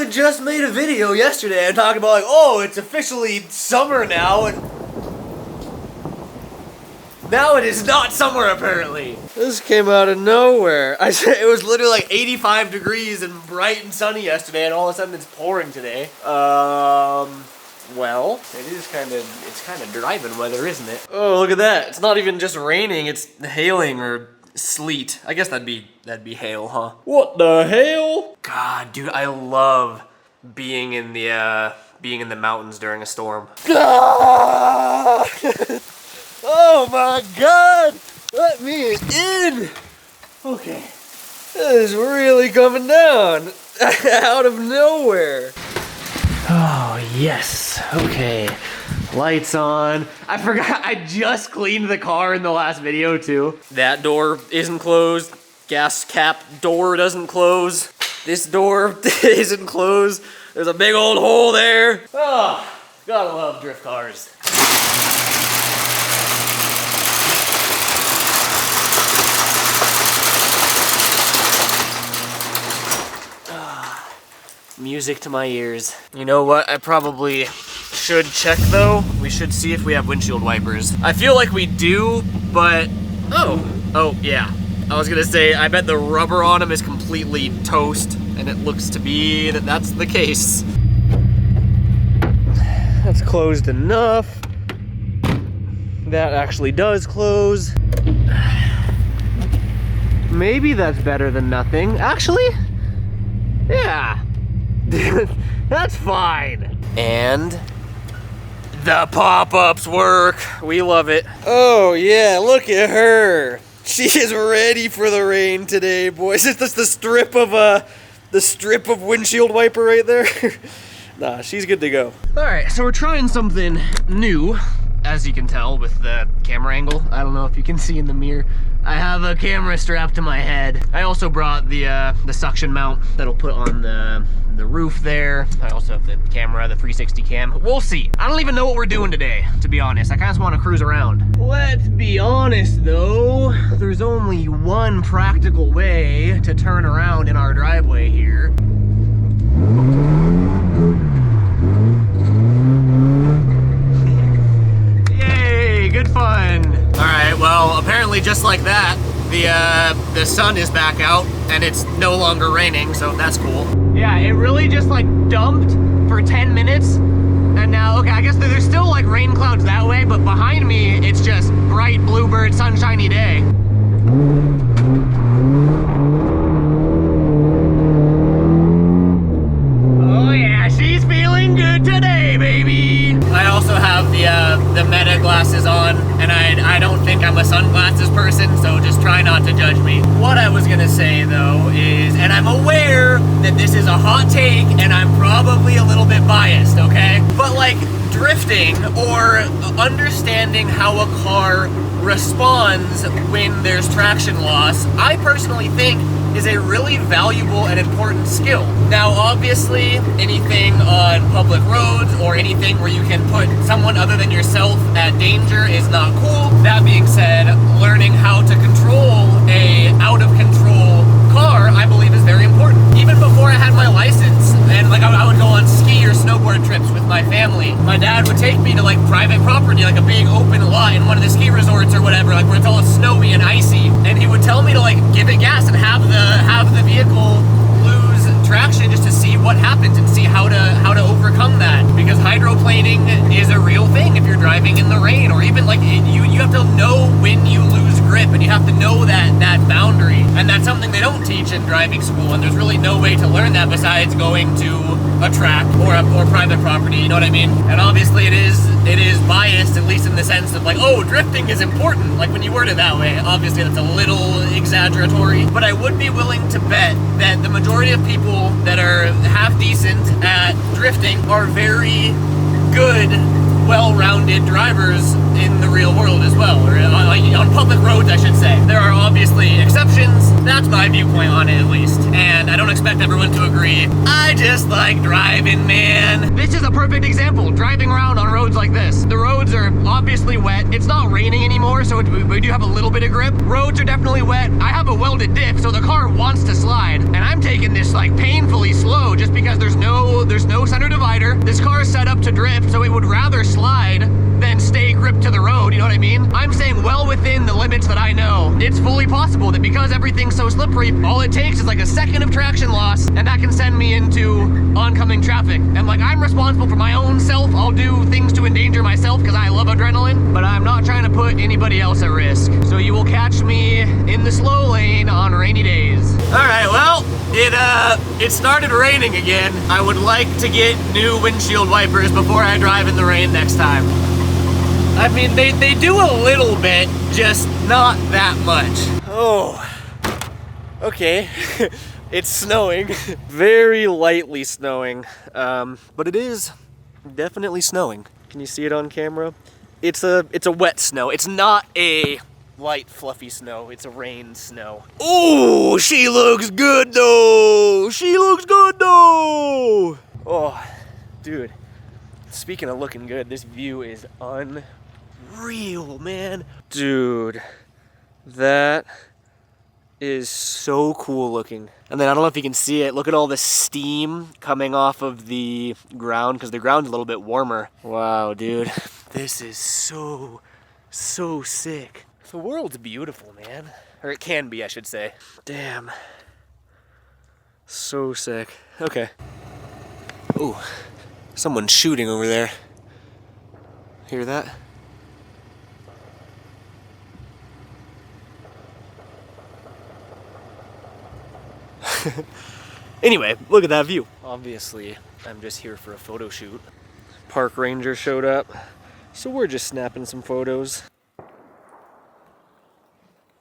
literally just made a video yesterday and talking about like, oh, it's officially summer now, and now it is not summer apparently. This came out of nowhere. It was literally like 85 degrees and bright and sunny yesterday, and all of a sudden it's pouring today. Well, it's kind of driving weather, isn't it? Oh, look at that. It's not even just raining, it's hailing or sleet. I guess that'd be hail, huh? What the hell? God, dude, I love being in the mountains during a storm. Ah! Oh my God! Let me in! Okay. This is really coming down out of nowhere. Oh, yes. Okay. Lights on. I forgot, I just cleaned the car in the last video too. That door isn't closed. Gas cap door doesn't close. This door isn't closed. There's a big old hole there. Oh, gotta love drift cars. Music to my ears. You know what? I probably should check though. We should see if we have windshield wipers. I feel like we do, but oh yeah. I was gonna say, I bet the rubber on them is completely toast, and it looks to be that that's the case. That's closed enough. That actually does close. Maybe that's better than nothing. Actually, yeah. That's fine. And the pop-ups work. We love it. Oh yeah, look at her. She is ready for the rain today, boys. Is this the strip of windshield wiper right there? Nah, she's good to go. All right, so we're trying something new, as you can tell with the camera angle. I don't know if you can see in the mirror. I have a camera strapped to my head. I also brought the suction mount that'll put on the roof there. I also have the camera, the 360 cam. We'll see. I don't even know what we're doing today, to be honest. I kind of just want to cruise around. Let's be honest though, there's only one practical way to turn around in our driveway here. Yay, good fun. All right, well, apparently just like that, the sun is back out and it's no longer raining, so that's cool. Yeah, it really just like dumped for 10 minutes and now, okay, I guess there's still like rain clouds that way, but behind me, it's just bright bluebird sunshiny day. Oh yeah, she's feeling good today, baby. I also have the Meta glasses on, and I don't think I'm a sunglasses person, so just try not to judge me. What I was gonna say though is, and I'm aware that this is a hot take and I'm probably a little bit biased, okay? But like drifting or understanding how a car responds when there's traction loss, I personally think is a really valuable and important skill. Now, obviously, anything on public roads or anything where you can put someone other than yourself at danger is not cool. That being said, learning how to control a out-of-control car, I believe is very important. Even before I had my license, and like I would go on ski or snowboard trips with my family, my dad would take me to like private property, like a big open lot in one of the ski resorts or whatever, like where it's all snowy and icy, and he would tell me to like give it gas and have the vehicle lose traction just to see what happens and see how to overcome that, because hydroplaning is a real thing if you're driving in the rain, or even like you have to know when you lose grip, and you have to know that boundary, and that's something they don't teach in driving school, and there's really no way to learn that besides going to a track or private property, you know what I mean? And obviously it is biased, at least in the sense of like, oh, drifting is important, like when you word it that way. Obviously that's a little exaggeratory, but I would be willing to bet that the majority of people that are half decent at drifting are very good, well-rounded drivers in the real world as well, or on public roads, I should say. There are obviously exceptions. That's my viewpoint on it, at least. And I don't expect everyone to agree. I just like driving, man. This is a perfect example, driving around on roads like this. The roads are obviously wet. It's not raining anymore, so we do have a little bit of grip. Roads are definitely wet. I have a welded diff, so the car wants to slide. And I'm taking this like painfully slow just because there's no there's no center divider. This car is set up to drift, so it would rather slide than stay gripped to the road, you know what I mean? I'm saying well within the limits that I know. It's fully possible that because everything's so slippery, all it takes is like a second of traction loss, and that can send me into oncoming traffic. And like, I'm responsible for my own self. I'll do things to endanger myself because I love adrenaline, but I'm not trying to put anybody else at risk. So you will catch me in the slow lane on rainy days. All right, well, it started raining again. I would like to get new windshield wipers before I drive in the rain next time. I mean, they do a little bit, just not that much. Oh, okay. It's snowing, very lightly snowing, but it is definitely snowing. Can you see it on camera? It's a wet snow. It's not a light fluffy snow, it's a rain snow. Oh, she looks good though! She looks good though! Oh, dude, speaking of looking good, this view is unreal, man. Dude, that is so cool looking. And then I don't know if you can see it, look at all the steam coming off of the ground, because the ground's a little bit warmer. Wow, dude, this is so sick. The world's beautiful, man. Or it can be, I should say. Damn. So sick. Okay. Ooh, someone's shooting over there. Hear that? Anyway, look at that view. Obviously, I'm just here for a photo shoot. Park ranger showed up, so we're just snapping some photos.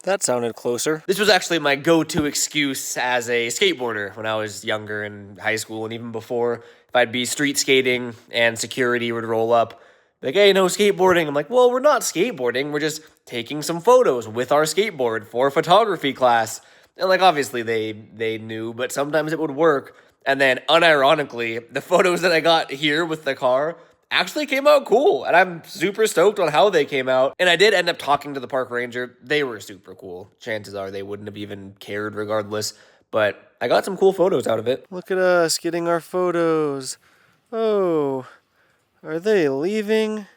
That sounded closer. This was actually my go-to excuse as a skateboarder when I was younger in high school and even before. If I'd be street skating and security would roll up, like, hey, no skateboarding. I'm like, well, we're not skateboarding. We're just taking some photos with our skateboard for photography class. And like, obviously they knew, but sometimes it would work. And then unironically, the photos that I got here with the car actually came out cool, and I'm super stoked on how they came out. And I did end up talking to the park ranger. They were super cool. Chances are they wouldn't have even cared regardless, but I got some cool photos out of it. Look at us getting our photos. Oh, are they leaving?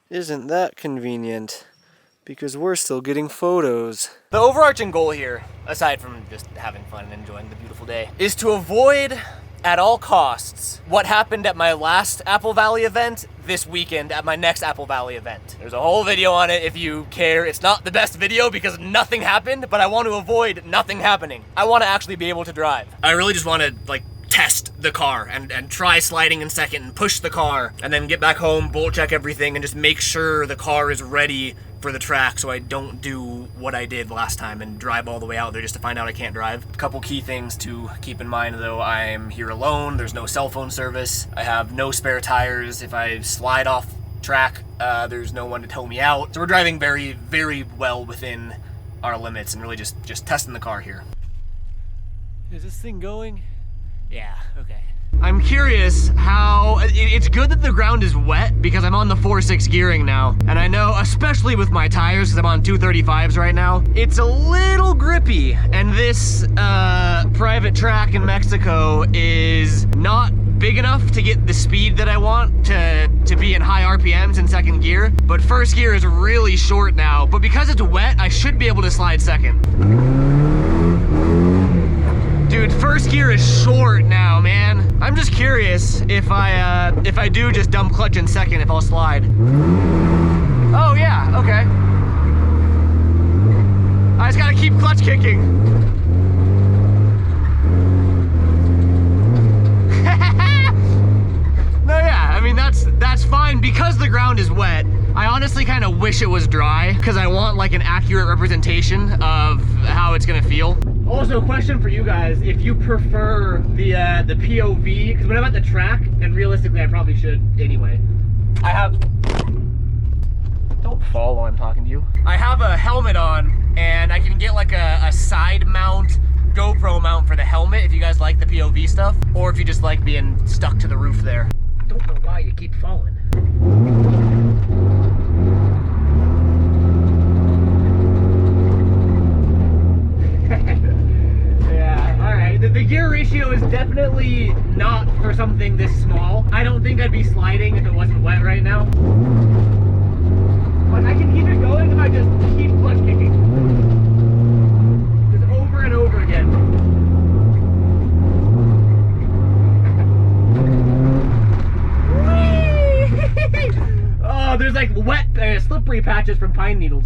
Isn't that convenient? Because we're still getting photos. The overarching goal here, aside from just having fun and enjoying the beautiful day, is to avoid at all costs what happened at my last Apple Valley event this weekend at my next Apple Valley event. There's a whole video on it if you care. It's not the best video because nothing happened, but I want to avoid nothing happening. I want to actually be able to drive. I really just want to like test the car and try sliding in second and push the car and then get back home, bolt check everything and just make sure the car is ready for the track so I don't do what I did last time and drive all the way out there just to find out I can't drive. A couple key things to keep in mind though, I'm here alone, there's no cell phone service, I have no spare tires. If I slide off track, there's no one to tow me out. So we're driving very, very well within our limits and really just testing the car here. Is this thing going? Yeah, okay. I'm curious how, it's good that the ground is wet because I'm on the 4.6 gearing now. And I know, especially with my tires, because I'm on 235s right now, it's a little grippy. And this private track in Mexico is not big enough to get the speed that I want to be in high RPMs in second gear. But first gear is really short now. But because it's wet, I should be able to slide second. Dude, first gear is short now, man. I'm just curious if I do just dump clutch in second, if I'll slide. Oh yeah, okay. I just gotta keep clutch kicking. No, yeah, I mean that's fine because the ground is wet. I honestly kind of wish it was dry because I want like an accurate representation of how it's gonna feel. Also, a question for you guys, if you prefer the POV, because when I'm at the track, and realistically I probably should anyway, I have, don't fall while I'm talking to you. I have a helmet on, and I can get like a side mount, GoPro mount for the helmet if you guys like the POV stuff, or if you just like being stuck to the roof there. I don't know why you keep falling. The gear ratio is definitely not for for something this small. I don't think I'd be sliding if it wasn't wet right now. But I can keep it going if I just keep clutch kicking. Just over and over again. Oh, there's like wet, slippery patches from pine needles.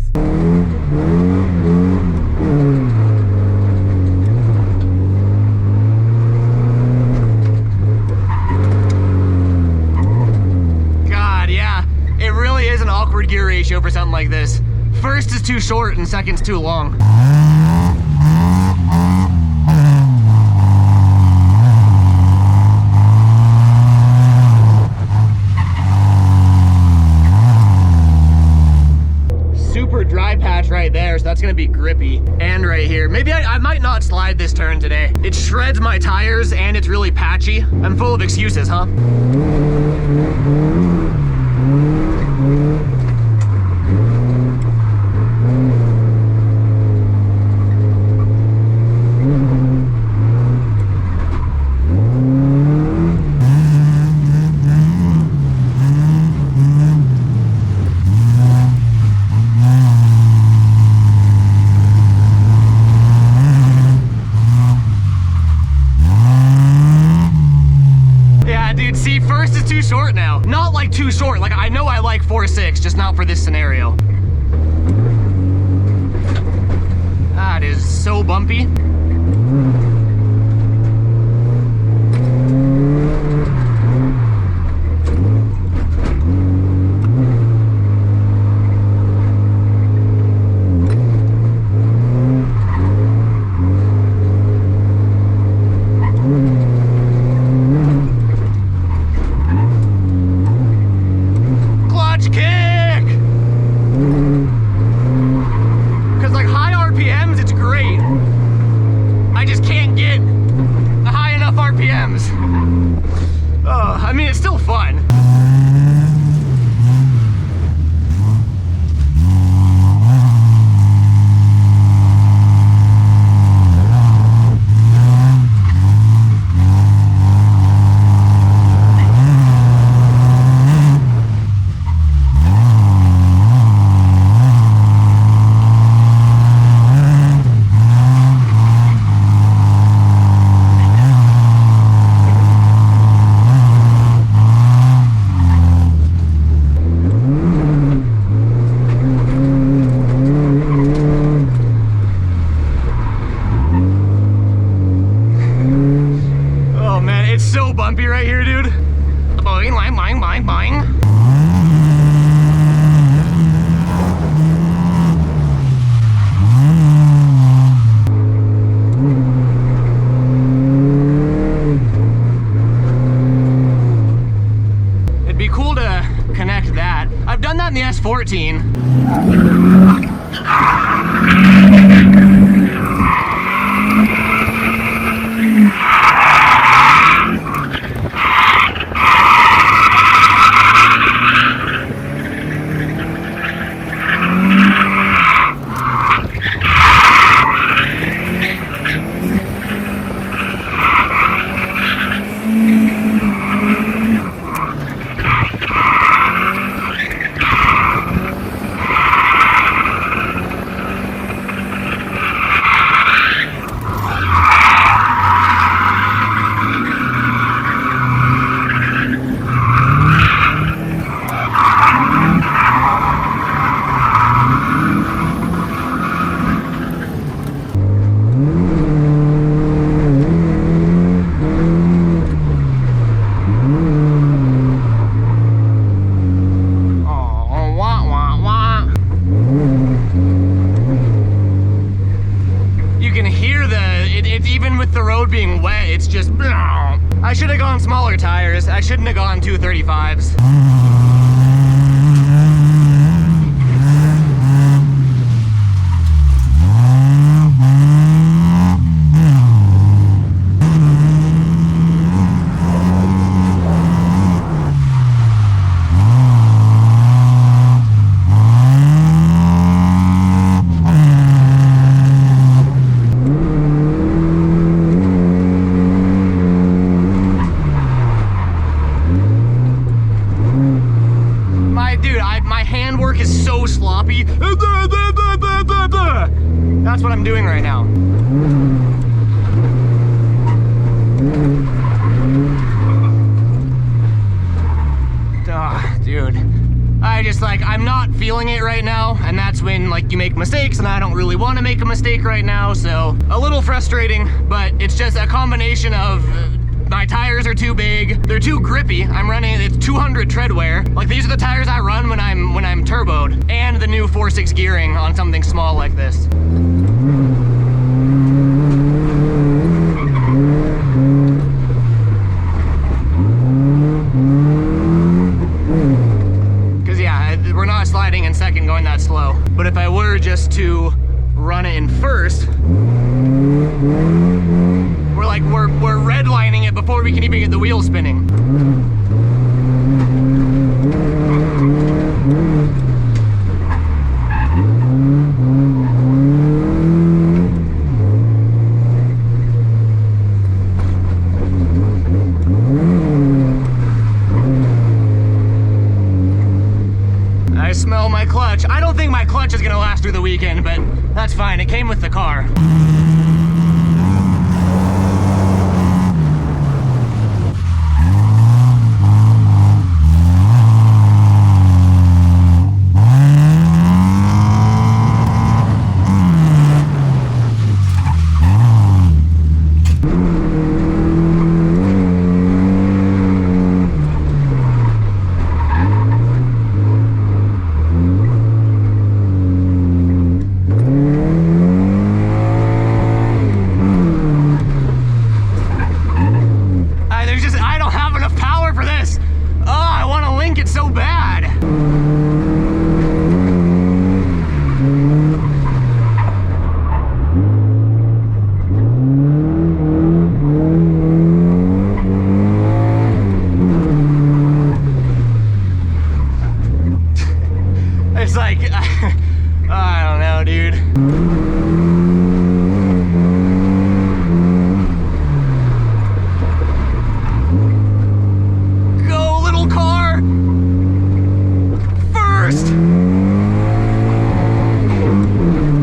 God, yeah, it really is an awkward gear ratio for something like this. First is too short and second's too long. Super dry patch right there, so that's gonna be grippy. And right here, maybe I might not slide this turn today. It shreds my tires and it's really patchy. I'm full of excuses, huh? See, first is too short now. Not like too short, like I know I like 4.6, just not for this scenario. That is so bumpy. I mean, it's still fun. Bumpy right here, dude. Boing, boing, boing, boing, boing. It'd be cool to connect that. I've done that in the S14. Even with the road being wet, it's just I should have gone smaller tires. I shouldn't have gone 235s. My handwork is so sloppy. That's what I'm doing right now. Dude. I'm not feeling it right now, and that's when like you make mistakes, and I don't really want to make a mistake right now, so a little frustrating, but it's just a combination of my tires are too big, they're too grippy. I'm running, it's 200 tread wear. Like these are the tires I run when I'm turboed, and the new 4.6 gearing on something small like this. We're not sliding in second going that slow. But if I were just to run it in first, we're redlining it before we can even get the wheels spinning. I smell my clutch. I don't think my clutch is gonna last through the weekend, but that's fine. It came with the car. I don't know, dude. Go, little car! First!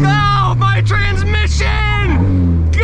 Go, my transmission! Go!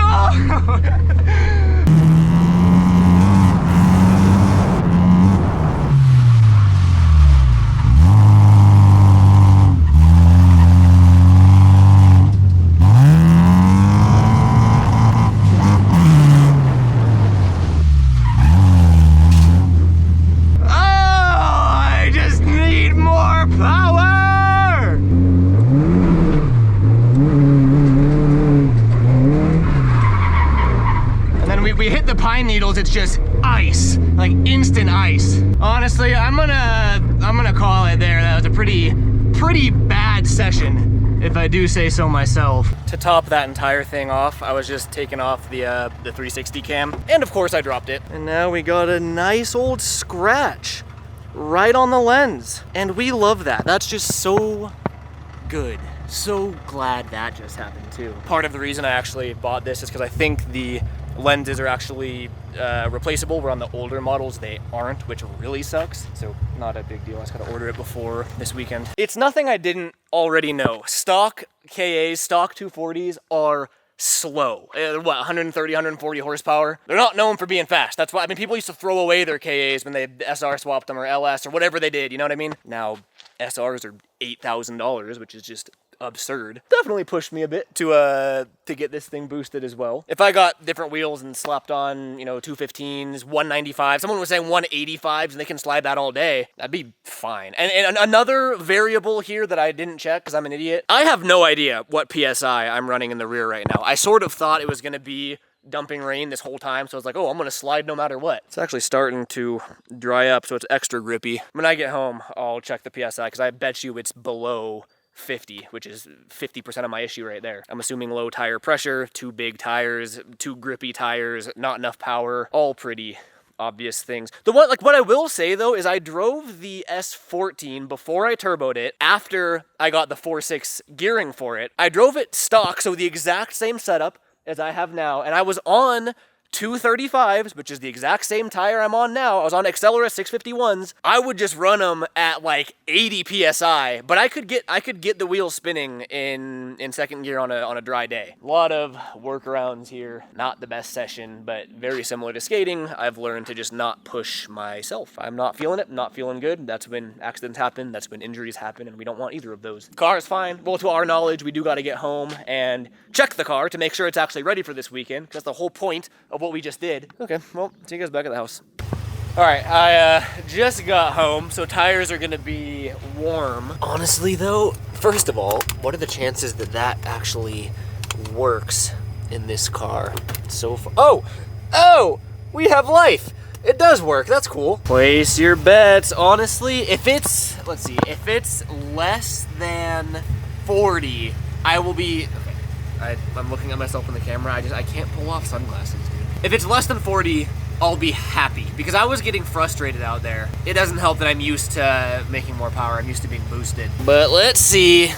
We hit the pine needles, it's just ice, like instant ice. Honestly, I'm gonna call it there. That was a pretty bad session, if I do say so myself. To top that entire thing off, I was just taking off the 360 cam, and of course I dropped it. And now we got a nice old scratch right on the lens, and we love that. That's just so good. So glad that just happened too. Part of the reason I actually bought this is because I think the lenses are actually replaceable, where on the older models they aren't, which really sucks. So not a big deal. I just gotta order it before this weekend. It's nothing I didn't already know. Stock KAs, stock 240s are slow. What, 130, 140 horsepower? They're not known for being fast. That's why, I mean, people used to throw away their KAs when they SR swapped them or LS or whatever they did, you know what I mean? Now SRs are $8,000, which is just absurd. Definitely pushed me a bit to get this thing boosted as well. If I got different wheels and slapped on, you know, 215s, 195, someone was saying 185s and they can slide that all day, that'd be fine. And another variable here that I didn't check because I'm an idiot, I have no idea what PSI I'm running in the rear right now. I sort of thought it was gonna be dumping rain this whole time, so I was like, oh, I'm gonna slide no matter what. It's actually starting to dry up, so it's extra grippy. When I get home, I'll check the PSI because I bet you it's below 50, which is 50% of my issue right there. I'm assuming low tire pressure, too big tires, too grippy tires, not enough power, all pretty obvious things. What I will say though is I drove the S14 before I turboed it, after I got the 4.6 gearing for it. I drove it stock, so the exact same setup as I have now, and I was on 235s, which is the exact same tire I'm on now. I was on Accelera 651s. I would just run them at like 80 PSI, but I could get the wheels spinning in second gear on a dry day. A lot of workarounds here. Not the best session, but very similar to skating. I've learned to just not push myself. I'm not feeling it, not feeling good. That's when accidents happen, that's when injuries happen, and we don't want either of those. Car is fine. Well, to our knowledge, we do got to get home and check the car to make sure it's actually ready for this weekend, because that's the whole point of what we just did. Okay, well, see you guys back at the house. All right, I just got home, so tires are gonna be warm. Honestly though, first of all, what are the chances that that actually works in this car? So far, oh, we have life. It does work, that's cool. Place your bets. Honestly, if it's, let's see, if it's less than 40, I will be, okay, I'm looking at myself in the camera, I can't pull off sunglasses, dude. If it's less than 40, I'll be happy, because I was getting frustrated out there. It doesn't help that I'm used to making more power, I'm used to being boosted. But let's see.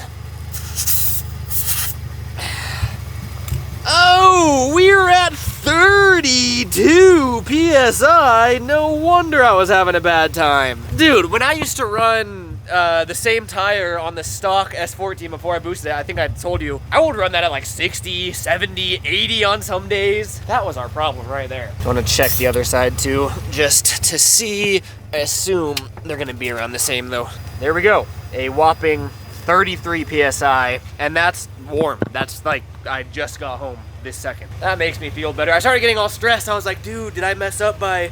Oh, we're at 32 PSI. No wonder I was having a bad time. Dude, when I used to run the same tire on the stock S14 before I boosted it, I think I told you, I would run that at like 60, 70, 80 on some days. That was our problem right there. I want to check the other side too, just to see. I assume they're gonna be around the same though. There we go, a whopping 33 PSI, and that's warm. That's like, I just got home this second. That makes me feel better. I started getting all stressed. I was like, dude, did I mess up by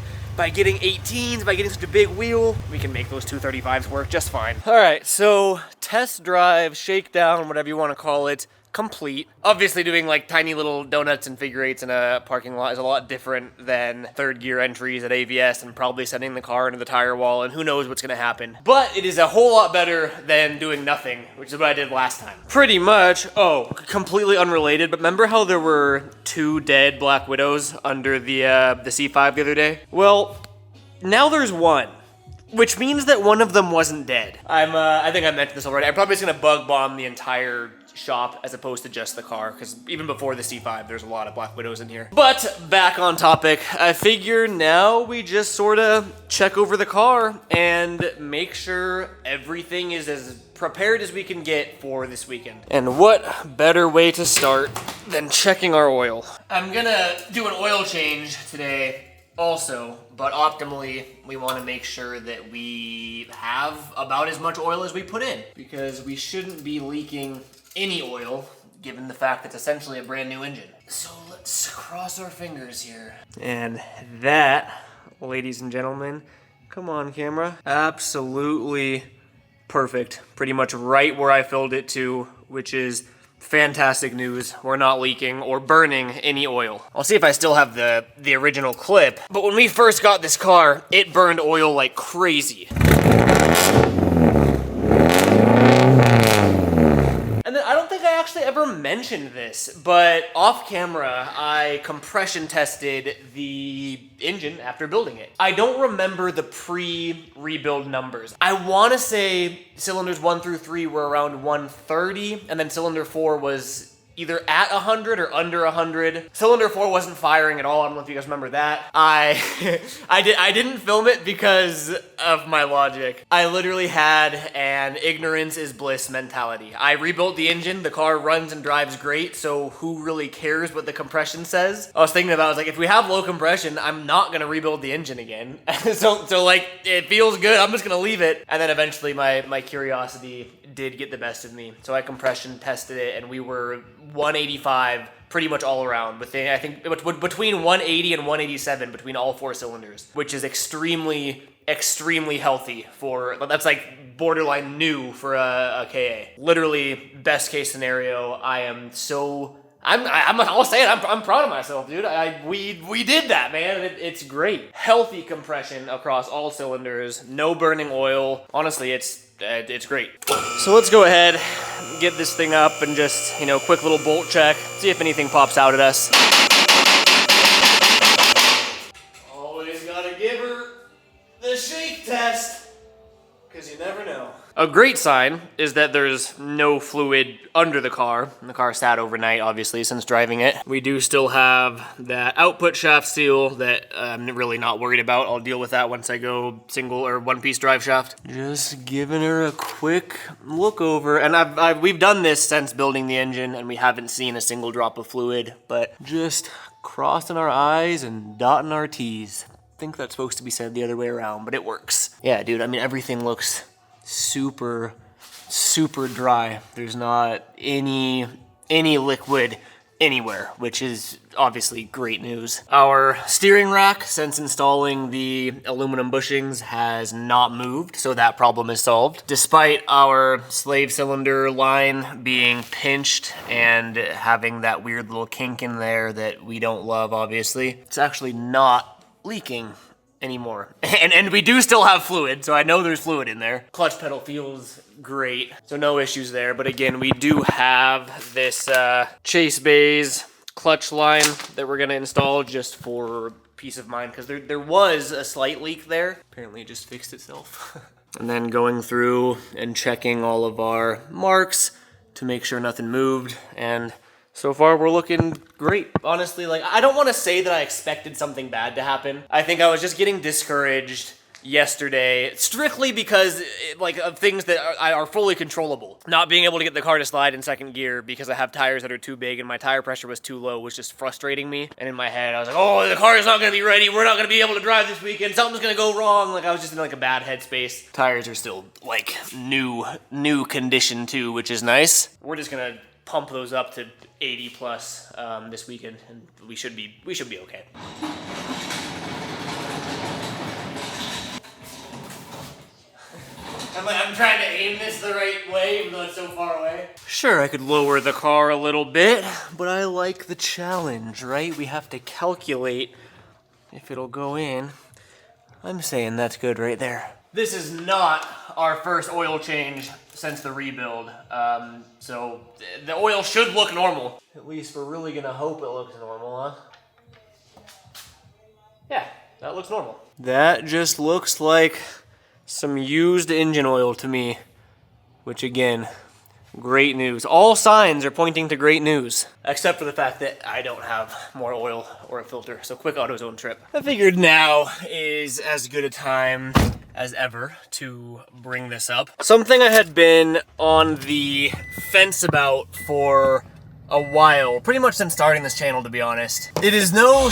getting 18s, by getting such a big wheel? We can make those 235s work just fine. All right, so test drive, shakedown, whatever you want to call it, complete. Obviously doing like tiny little donuts and figure eights in a parking lot is a lot different than third gear entries at AVS and probably sending the car into the tire wall, and who knows what's gonna happen. But it is a whole lot better than doing nothing, which is what I did last time. Pretty much. Oh, completely unrelated, but remember how there were 2 dead Black Widows under the C5 the other day? Well, now there's 1. Which means that one of them wasn't dead. I think I mentioned this already. I'm probably just gonna bug bomb the entire shop as opposed to just the car, because even before the C5, there's a lot of Black Widows in here. But back on topic, I figure now we just sort of check over the car and make sure everything is as prepared as we can get for this weekend. And what better way to start than checking our oil? I'm gonna do an oil change today also, but optimally, we want to make sure that we have about as much oil as we put in, because we shouldn't be leaking any oil, given the fact that it's essentially a brand new engine. So let's cross our fingers here. And that, ladies and gentlemen, come on camera, absolutely perfect. Pretty much right where I filled it to, which is fantastic news. We're not leaking or burning any oil. I'll see if I still have the original clip, but when we first got this car, it burned oil like crazy. And then I don't think I actually ever mentioned this, but off camera, I compression tested the engine after building it. I don't remember the pre-rebuild numbers. I want to say cylinders 1 through 3 were around 130, and then cylinder 4 was either at 100 or under 100. Cylinder 4 wasn't firing at all. I don't know if you guys remember that. I didn't film it because of my logic. I literally had an ignorance is bliss mentality. I rebuilt the engine, the car runs and drives great, so who really cares what the compression says? I was thinking about, I was like, if we have low compression, I'm not gonna rebuild the engine again. so like, it feels good, I'm just gonna leave it. And then eventually my curiosity did get the best of me. So I compression tested it, and we were 185 pretty much all around, within, I think between 180 and 187 between all 4 cylinders, which is extremely healthy for, that's like borderline new for a KA. Literally best case scenario. I'll say it, I'm proud of myself, dude. We did that, man. It's great. Healthy compression across all cylinders, no burning oil. Honestly, it's great. So let's go ahead, get this thing up and just, quick little bolt check, see if anything pops out at us. Always gotta give her the shake test. because you never know. A great sign is that there's no fluid under the car. The car sat overnight, obviously, since driving it. We do still have that output shaft seal that I'm really not worried about. I'll deal with that once I go single or one-piece drive shaft. Just giving her a quick look over. And we've done this since building the engine, and we haven't seen a single drop of fluid, but just crossing our I's and dotting our T's. I think that's supposed to be said the other way around, but it works. Yeah, dude, I mean, everything looks super dry. There's not any liquid anywhere, which is obviously great news. Our steering rack, since installing the aluminum bushings, has not moved, so that problem is solved. Despite our slave cylinder line being pinched and having that weird little kink in there that we don't love, obviously, it's actually not leaking anymore. And we do still have fluid, so I know there's fluid in there. Clutch pedal feels great, so no issues there. But again, we do have this Chase Bays clutch line that we're gonna install just for peace of mind, because there was a slight leak there. Apparently it just fixed itself. And then going through and checking all of our marks to make sure nothing moved, and so far, we're looking great. Honestly, like, I don't want to say that I expected something bad to happen. I think I was just getting discouraged yesterday, strictly because, of things that are fully controllable. Not being able to get the car to slide in second gear because I have tires that are too big and my tire pressure was too low was just frustrating me. And in my head, I was like, oh, the car is not going to be ready. We're not going to be able to drive this weekend. Something's going to go wrong. Like, I was just in, a bad headspace. Tires are still, new condition, too, which is nice. We're just going to pump those up to 80 plus this weekend, and we should be okay. I'm trying to aim this the right way, even though it's so far away. Sure, I could lower the car a little bit, but I like the challenge, right? We have to calculate if it'll go in. I'm saying that's good right there. This is not our first oil change since the rebuild, so the oil should look normal. At least we're really gonna hope it looks normal, huh? Yeah, that looks normal. That just looks like some used engine oil to me, which again, great news. All signs are pointing to great news, except for the fact that I don't have more oil or a filter, so quick AutoZone trip. I figured now is as good a time as ever to bring this up. Something I had been on the fence about for a while, pretty much since starting this channel, to be honest. It is no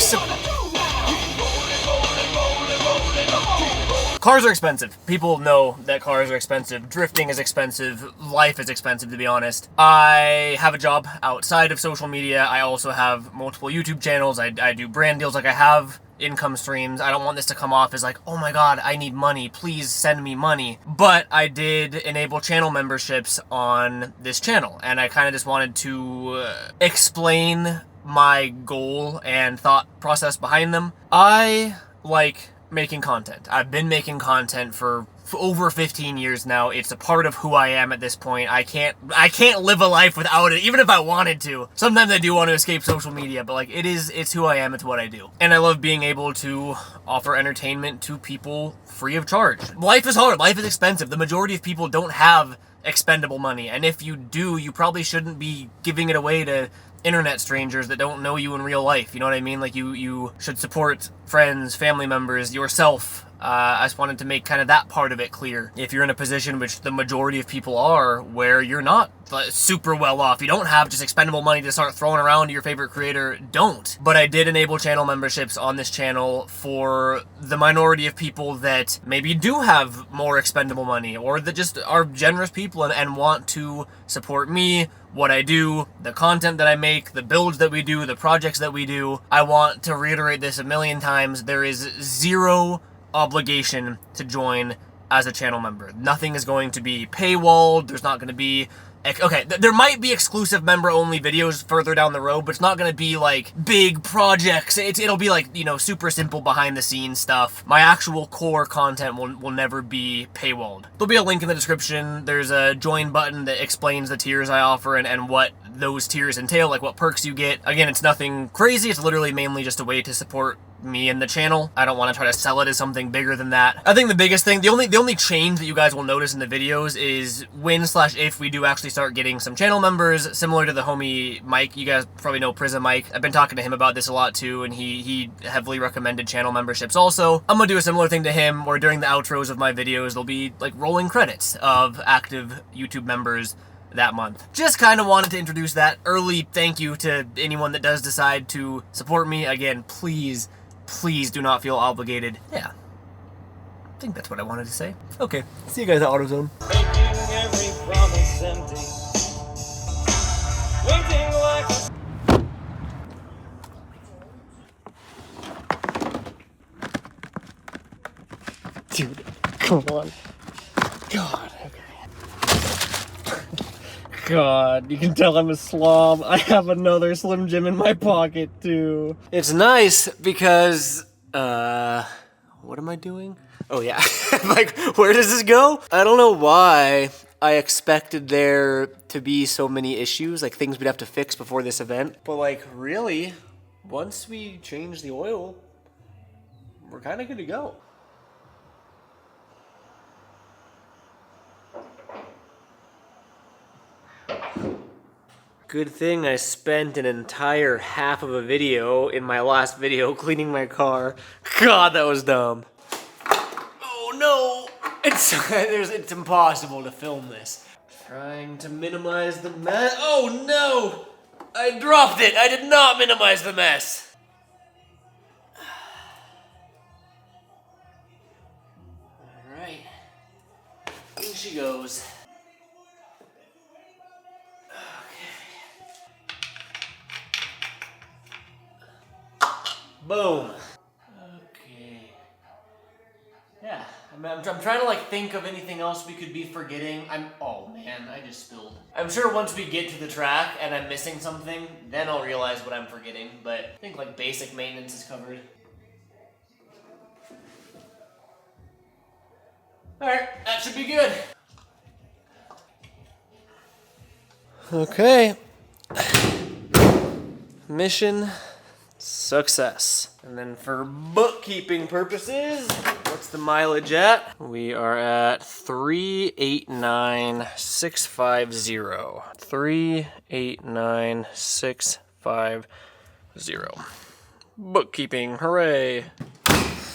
Cars are expensive. People know that cars are expensive. Drifting is expensive. Life is expensive, to be honest. I have a job outside of social media. I also have multiple YouTube channels. I do brand deals. I have income streams. I don't want this to come off as like, oh my god, I need money. Please send me money. But I did enable channel memberships on this channel, and I kind of just wanted to explain my goal and thought process behind them. I like making content. I've been making content for over 15 years now. It's a part of who I am at this point. I can't live a life without it, even if I wanted to. Sometimes I do want to escape social media, but it's who I am, it's what I do. And I love being able to offer entertainment to people free of charge. Life is hard, life is expensive. The majority of people don't have expendable money, and if you do, you probably shouldn't be giving it away to internet strangers that don't know you in real life. You know what I mean? Like, you should support friends, family members, yourself. I just wanted to make kind of that part of it clear. If you're in a position, which the majority of people are, where you're not super well off, you don't have just expendable money to start throwing around to your favorite creator, don't. But I did enable channel memberships on this channel for the minority of people that maybe do have more expendable money, or that just are generous people and want to support me, what I do, the content that I make, the builds that we do, the projects that we do. I want to reiterate this a million times. There is zero obligation to join as a channel member. Nothing is going to be paywalled. There's not going to be... Okay, there might be exclusive member-only videos further down the road, but it's not going to be, like, big projects. It'll be, like, you know, super simple behind-the-scenes stuff. My actual core content will never be paywalled. There'll be a link in the description. There's a join button that explains the tiers I offer and what those tiers entail, like what perks you get. Again, it's nothing crazy. It's literally mainly just a way to support me and the channel. I don't want to try to sell it as something bigger than that. I think the biggest thing, the only change that you guys will notice in the videos is when/if we do actually start getting some channel members, similar to the homie Mike. You guys probably know Prism Mike. I've been talking to him about this a lot too, and he heavily recommended channel memberships also. I'm gonna do a similar thing to him, where during the outros of my videos, there'll be like rolling credits of active YouTube members that month. Just kind of wanted to introduce that early thank you to anyone that does decide to support me. Again, please do not feel obligated. Yeah, I think that's what I wanted to say. Okay, see you guys at AutoZone. Making every promise empty. Waiting like a... Dude, come on. God, okay. God, you can tell I'm a slob. I have another Slim Jim in my pocket too. It's nice because, what am I doing? Oh yeah, like, where does this go? I don't know why I expected there to be so many issues, like things we'd have to fix before this event. But like, really, once we change the oil, we're kind of good to go. Good thing I spent an entire half of a video in my last video cleaning my car. God, that was dumb. Oh no! It's impossible to film this. Trying to minimize the mess. Oh no! I dropped it! I did not minimize the mess! Alright. In she goes. Boom. Okay. Yeah, I'm trying to like think of anything else we could be forgetting. Oh man, I just spilled. I'm sure once we get to the track and I'm missing something, then I'll realize what I'm forgetting. But I think like basic maintenance is covered. All right, that should be good. Okay. Mission success. And then for bookkeeping purposes, what's the mileage at? We are at 389,650. 389,650. Bookkeeping, hooray.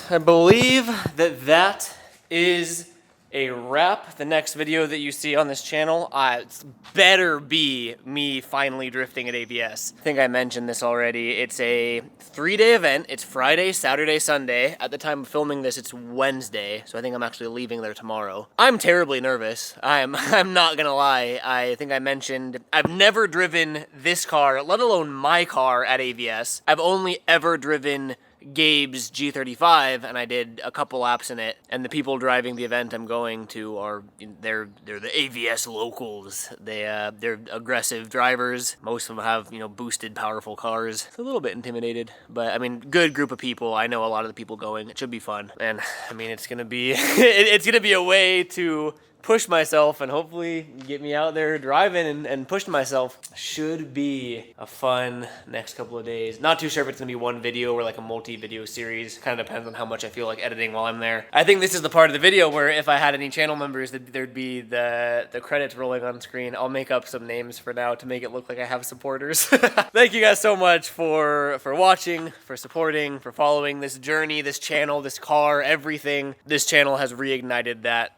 I believe that is a wrap. The next video that you see on this channel, it's better be me finally drifting at ABS. I think I mentioned this already. It's a 3-day event. It's Friday, Saturday, Sunday. At the time of filming this, it's Wednesday, so I think I'm actually leaving there tomorrow. I'm terribly nervous. I'm not gonna lie. I think I mentioned I've never driven this car, let alone my car, at ABS. I've only ever driven Gabe's G35, and I did a couple laps in it, and the people driving the event I'm going to are, they're the AVS locals. They're aggressive drivers. Most of them have, boosted, powerful cars. It's a little bit intimidated, but I mean, good group of people. I know a lot of the people going. It should be fun, and I mean, it's gonna be it's gonna be a way to push myself and hopefully get me out there driving and pushing myself. Should be a fun next couple of days. Not too sure if it's gonna be one video or like a multi-video series. Kind of depends on how much I feel like editing while I'm there. I think this is the part of the video where if I had any channel members, there'd be the credits rolling on screen. I'll make up some names for now to make it look like I have supporters. Thank you guys so much for watching, for supporting, for following this journey, this channel, this car, everything. This channel has reignited that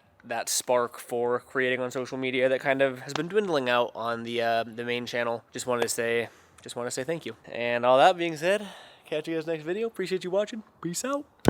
spark for creating on social media that kind of has been dwindling out on the main channel. Just want to say thank you. And all that being said, catch you guys next video. Appreciate you watching. Peace out.